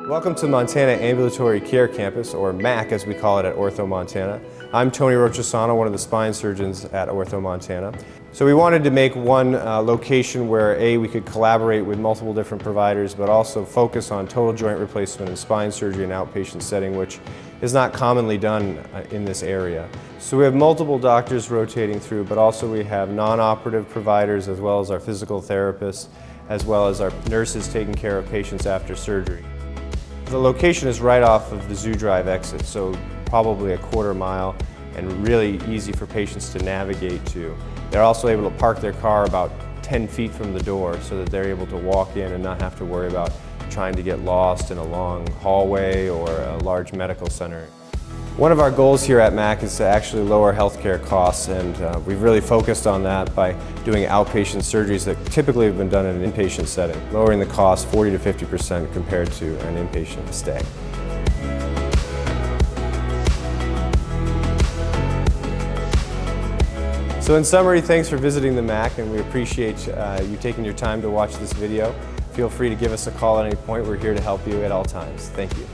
Welcome to Montana Ambulatory Care Campus, or MACC as we call it at Ortho Montana. I'm Tony Rochesano, one of the spine surgeons at Ortho Montana. So we wanted to make one location where we could collaborate with multiple different providers, but also focus on total joint replacement and spine surgery in an outpatient setting, which is not commonly done in this area. So we have multiple doctors rotating through, but also we have non-operative providers as well as our physical therapists, as well as our nurses taking care of patients after surgery. The location is right off of the Zoo Drive exit, so probably a quarter mile and really easy for patients to navigate to. They're also able to park their car about 10 feet from the door so that they're able to walk in and not have to worry about trying to get lost in a long hallway or a large medical center. One of our goals here at MACC is to actually lower healthcare costs, and we've really focused on that by doing outpatient surgeries that typically have been done in an inpatient setting, lowering the cost 40 to 50% compared to an inpatient stay. So in summary, thanks for visiting the MACC, and we appreciate you taking your time to watch this video. Feel free to give us a call at any point. We're here to help you at all times. Thank you.